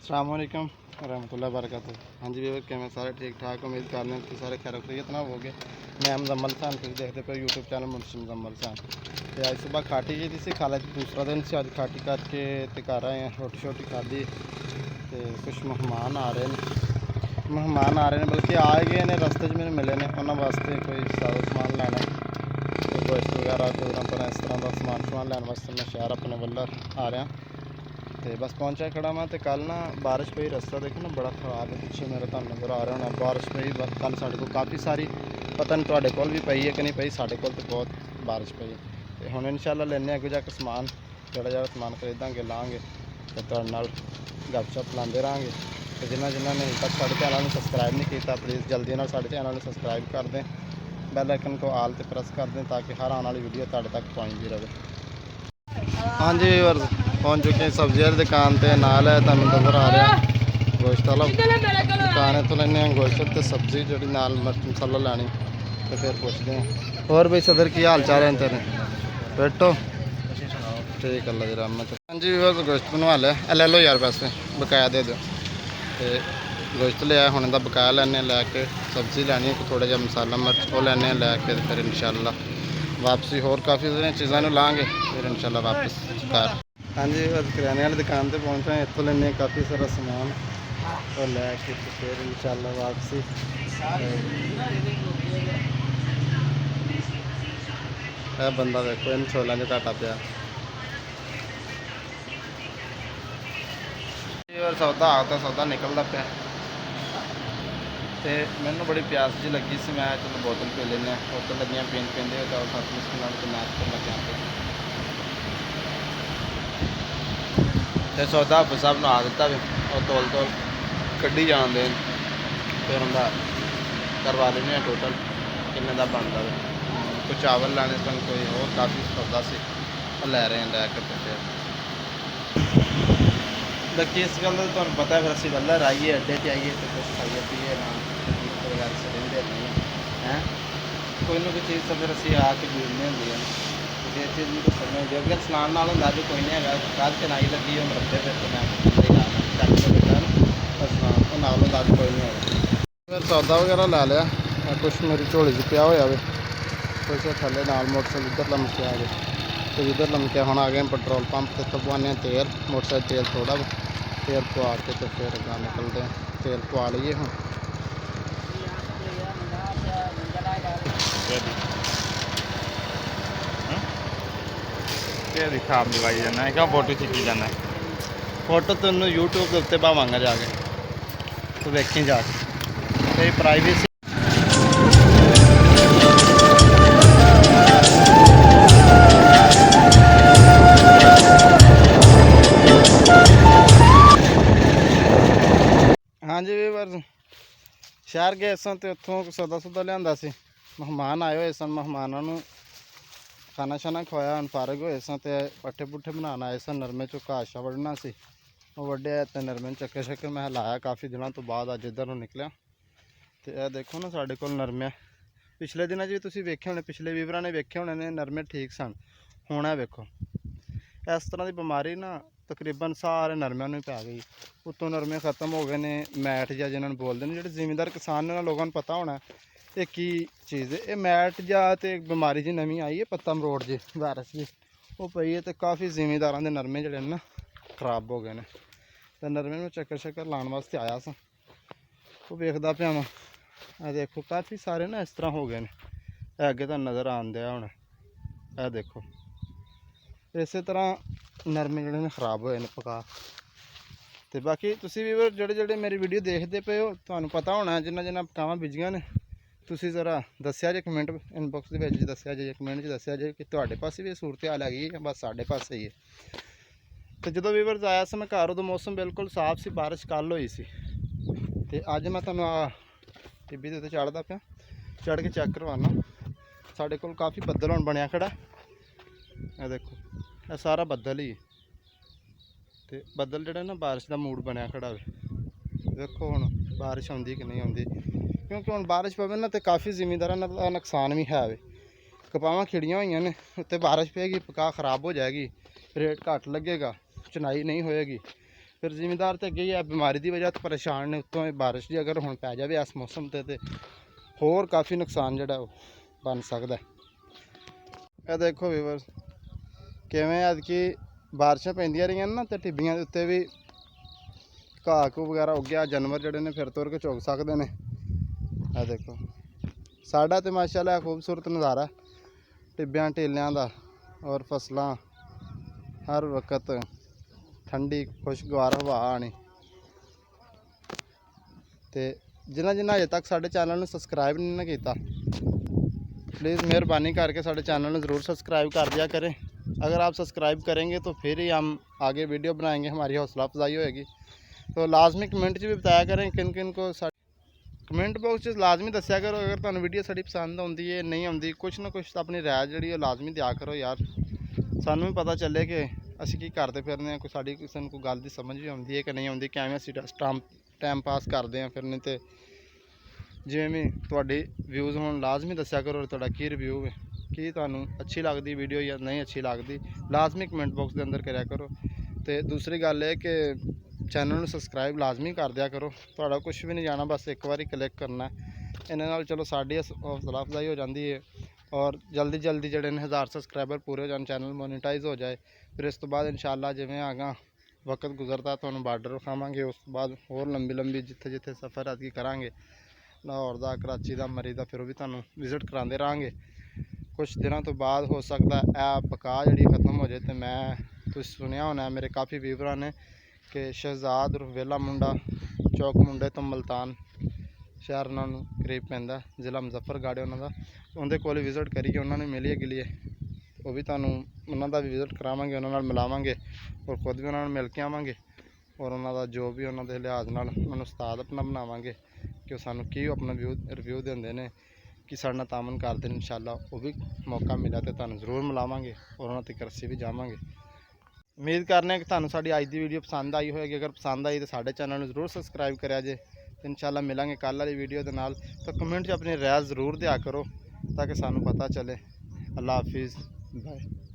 अस्सलामुअलैकुम रहमतुल्लाहि वबरकातुहू। हाँ जी वीवर किमें सारे ठीक ठाक, उम्मीद कर रहे हैं सारे खैर खैरियत ना हो गए। मैं मुजम्मल सान, तुम देखते पे यूट्यूब चैनल मुंशी मुजम्मल सान। तो आज सुबह खाटी की थी खाला दूसरा दिन से अज खाटी करके ते कर रहे हैं, रोटी शोटी खाधी। तो कुछ मेहमान आ रहे हैं बल्कि आ गए ने, रस्ते मैंने मिले ने, उन्होंने वास्ते कोई सारा समान लैना, कोई गोश्त वगैरह पर इस तरह का समान लैन वास्ते मैं शहर अपने वाला आ रहा। तो बस पहुंचा खड़ा मैं। तो कल ना बारिश पई, रास्ता देखो ना बड़ा ख़राब है, पिछे मेरे तुम नज़र आ रहा होना बारिश पई। कल साढ़े को काफ़ी सारी, पता नहीं तुहाडे कोल भी पई है कि नहीं पई, साढ़े कोल तो बहुत बारिश पई। तो हुण इंशाल्लाह लेने अगे जाके समान, जड़ा समान खरीदांगे लाँगे, तो तुहाडे नाल गपशप लाते रहेंगे। तो जिन्होंने ने तक साढ़े चैनल में सबसक्राइब नहीं किया, प्लीज़ जल्दी ना साढ़े चैनल में सबसक्राइब कर दें, बैल आइकन को आल ते प्रेस कर दें, ताकि हर आने वाली वीडियो तुहाडे तक पहुँचती रहे। हाँ जी वीवर पहुँच चुके हैं सब्जी वाली दुकान पे, नाल है तुम नज़र आ रहा गोश्त वाला दुकान, इतों लेने गोश्त तो सब्जी जी नाल मिर्च मसाला लैनी। तो फिर पूछते हैं और भाई सदर की हाल चाल है तेरे, बैठो ठीक अल्लाह जी रहमत। हाँ जी वीवर गोश्त बनवा लिया, ले लो यार पैसे बकाया दे दो। तो गोश्त लिया हूँ इहदा बकाया लैने, लैके सब्जी लैनी, थोड़ा जहा मसाला मिर्च वो लैने, लैके फिर इंशाल्लाह वापसी होर काफ़ी सारी चीज़ों लाँगे, फिर इंशाल्लाह वापस घर। हाँ जी किराने वाली दुकान पर पहुँचा, इतों लेने काफ़ी सारा समान और लैके फिर इंशाल्लाह वापसी। यह बंदा देखो इन छोलों से घाटा पाया। और सौदा आता सौदा निकलता पाया, तो मैनू बड़ी प्यास जी लगी सी, मैं चलो बोतल पी लें, बोतल लगियाँ पीन पीते चार 7 मुश्किल नाश्ते लग्या तो सौदा सब नहा दिता भी, और तोल कड्ढी जान दे, फिर उनका करवा लेने टोटल किन्ने का बनता है। कोई चावल लाने सन, कोई और काफ़ी सौदा से लै रहे हैं, लैके तो फिर बाकी इस गल का तुहानू पता है, फिर असं वल्लर आइए अड्डे से आइए तो कुछ खाइए पीए ना वगैरह से रेंदे नहीं हैं, कोई ना कोई चीज़ तो फिर असं आके बीड़नी होंगी है। किसी चीज़ भी तो समझ जो अगर सनान नाल होंदा भी कोई नहीं है, कल चनाई लगी हम रखते फिर तो मैं चक के बेटा सनान तो नाल होंदा भी कोई नहीं है। फिर सौदा वगैरह लै लिया, कुछ मेरी झोली च पिया होया वे, कुछ थल्ले नाल मोटरसाइकिल इधर लमके आ गए, तो इधर लमके हम आ गए पेट्रोल पंप से, तो पवाने तेल, मोटरसाइकिल तेल थोड़ा तेल पवा के तो फिर अगर निकलते हैं, तेल पवा लीए हम। खाम दिवाई जाना है क्या, फोटो खिंची जाना है? फोटो तेन यूट्यूब के उत्ते पावांगा जाके, तो वेखी जाके तेरी प्राइवेसी। हाँ जी वीवर शहर गए सन, तो उतों सौदा सुदा लिया सी, मेहमान आए हुए सन, मेहमानों खाना शाना खवाया, हम फारग होए सन, तो पट्ठे पुट्ठे बना आए सन, नरमे चो घाह शा वढ़ना सी, वो वढ़िया तो नरमे चक्कर शक्कर मैं लाया काफ़ी दिनों तो बाद अज इधर निकलिया। तो यह देखो ना साढ़े कोल नरमे, पिछले दिनों भी तुसीं वेखे होने, पिछले वीवरां ने वेखे होने ने, नरमे ठीक सन, हुण वेखो इस तरह की बीमारी ना तकरीबन सारे नरमिਆਂ ਨੂੰ पै गई। उत्तों नरमे खत्म हो गए ने, मैट या जिन्होंने बोलते हैं जो जिमीदार किसान ने, लोगों को पता होना ये की चीज़ है, ये मैट या तो बीमारी जी नवी आई है, पत्ता मरोड़ जी वायरस जी वो पई है, तो काफ़ी जिमीदारों के नरमे जोड़े ना खराब हो गए हैं। तो नरमे में चक्कर शक्कर लाने वास्ते आया सा, वो वेखदा पिया मैं, देखो काफ़ी सारे ना इस तरह हो गए हैं, अगे तो नज़र आंदे हूँ, यह देखो इस तरह नरमे जोड़े ने खराब होए ने पका। तो बाकी तुसी भी जोड़े जोड़े मेरी वीडियो देखते पे हो, तुहानू पता होना जिन्ना जिन्ना पकावां बिजियां ने, तुसी जरा दस्या जे कमेंट इनबॉक्स के दस्या जे, कमेंट दस्या जे कि तुहाडे पासे भी सूरत हाल हैगी या बस साडे पासे ही है। तो जो वीवर्स आया सा मैं घर, उदों मौसम बिल्कुल साफ सी, बारिश कल हुई सी, तो अज मैं तुहानू टीवी के उत्ते चढ़दा पिया, चढ़ के चेक करवाना, साडे कोल काफ़ी बदल हुण बनिया खड़ा, यह देखो यह सारा बदल ही, तो बदल जोड़ा ना बारिश का मूड बनया खड़ा, देखो हुण बारिश आउंदी कि नहीं आउंदी, क्योंकि हुण बारिश पवे ना तो काफ़ी जिमीदारां का नुकसान भी है वे, कपावां खिड़ियां हुई ने, उत्ते बारिश पेगी पका खराब हो जाएगी, रेट घट लगेगा, चुनाई नहीं होएगी, ਫਿਰ ਜ਼ਿਮੀਂਦਾਰ ਤੇ ਅੱਗੇ ਹੀ ਆ ਬਿਮਾਰੀ ਦੀ ਵਜ੍ਹਾ ਤੋਂ ਪਰੇਸ਼ਾਨ ਨੇ, ਉੱਤੋਂ ਇਹ ਬਾਰਿਸ਼ ਦੀ ਅਗਰ ਹੁਣ ਪੈ ਜਾਵੇ ਇਸ ਮੌਸਮ ਤੇ ਹੋਰ ਕਾਫੀ ਨੁਕਸਾਨ ਜਿਹੜਾ ਉਹ ਬਣ ਸਕਦਾ। ਇਹ ਦੇਖੋ ਵੀਵਰਸ ਕਿਵੇਂ ਐਤਕੀ ਬਾਰਿਸ਼ਾਂ ਪੈਂਦੀਆਂ ਰਹੀਆਂ ਨਾ ਤੇ ਟਿੱਬੀਆਂ ਦੇ ਉੱਤੇ ਵੀ ਘਾਹ ਘੂ ਵਗੈਰਾ ਉੱਗਿਆ, ਜਾਨਵਰ ਜਿਹੜੇ ਨੇ ਫਿਰ ਤੁਰ ਕੇ ਚੁੱਕ ਸਕਦੇ ਨੇ। ਇਹ ਦੇਖੋ ਸਾਡਾ ਤੇ ਮਾਸ਼ਾਅੱਲਾ ਖੂਬਸੂਰਤ ਨਜ਼ਾਰਾ ਟਿੱਬਿਆਂ ਟੇਲਿਆਂ ਦਾ, ਔਰ ਫਸਲਾਂ ਹਰ ਵਕਤ ਠੰਡੀ ਖੁਸ਼ਗਵਾਰ ਹਵਾ ਆਣੀ। ਤੇ ਜਿਨ੍ਹਾਂ ਅਜੇ ਤੱਕ ਸਾਡੇ ਚੈਨਲ ਨੂੰ ਸਬਸਕ੍ਰਾइब नहीं ना ਕੀਤਾ, प्लीज़ मेहरबानी करके साढ़े चैनल में ज़रूर सब्सक्राइब कर दिया करें। अगर आप सब्सक्राइब करेंगे तो फिर ही हम आगे वीडियो बनाएंगे, हमारी हौसला अफजाई होएगी। तो लाजमी कमेंट भी बताया करें किन किन को, कमेंट बॉक्स लाजमी दस्या करो अगर तुहानू वीडियो साड़ी पसंद आती है नहीं आती, कुछ ना कुछ अपनी राय जी लाजमी दिया करो यार, सानू भी पता चले कि असी की करते फिरने, कोई साड़ी किसी को गल की समझ भी आती है कि नहीं आती, किवें असी टाइम पास करते हैं फिरने। तो जिवें भी तुहाडे व्यूज़ होण लाजमी दस्या करो तुहाडा की रिव्यू है, कि तुहानू अच्छी लगती वीडियो या नहीं अच्छी लगती, लाजमी कमेंट बॉक्स के अंदर करया करो। तो दूसरी गल है कि चैनल में सब्सक्राइब लाजमी कर दिया करो, तुहाडा कुछ भी नहीं जाना, बस एक बार क्लिक करना है। इन्हां नाल चलो साडी हौसला अफजाई हो जाती है और जल्दी जल्दी जिहड़े ने 1000 सब्सक्राइबर पूरे हो जाए, चैनल मोनीटाइज हो जाए। फिर इस तो बाद इंशाअल्लाह जिवें आगा वक्त गुजरता तुहानू बार्डर विखावांगे, उस तो बाद होर लंबी लंबी जिथे जिथे सफ़र अदगी करांगे, लाहौर का कराची का मरी का, फिर वो भी तुहानू विजिट कराते रहेंगे। कुछ दिनों तो बाद हो सकता है बका जी खत्म हो जाए। तो मैं तुम सुनिया होना है मेरे काफ़ी व्यूवरां ने कि शहजाद और वेला मुंडा चौक मुंडे तो मुल्तान शहर उन्होंने करीब पैंदा, जिला मुजफ्फरगढ़ उन्होंने, उनके कोल विजिट करिए, उन्होंने मिलिए गिलिए, वो भी तुहानू उन्हों का भी विजिट करावांगे, उन्होंने मिलावांगे और खुद भी उन्होंने मिल के आवांगे, और उन्होंने जो भी उन्होंने लिहाज नाल उन्होंने उस्ताद अपना बनावांगे कि सानू की अपना रिव्यू देंदे ने, कि साडे नाल तामन करते हैं। इंशाअल्लाह वो भी मौका मिला तो तुहानू जरूर मिलावांगे और उन्होंने तक असीं भी जावांगे। उम्मीद करने कि तुहानू साडी अज दी वीडियो पसंद आई होएगी, अगर पसंद आई तो साडे चैनल में जरूर सब्सक्राइब करिया जे। इंशाअल्लाह मिलांगे कल वाली वीडियो के नाल, तो कमेंट च अपनी राय जरूर दिया करो ताकि सानू पता चले। अल्लाह हाफिज़, बाय।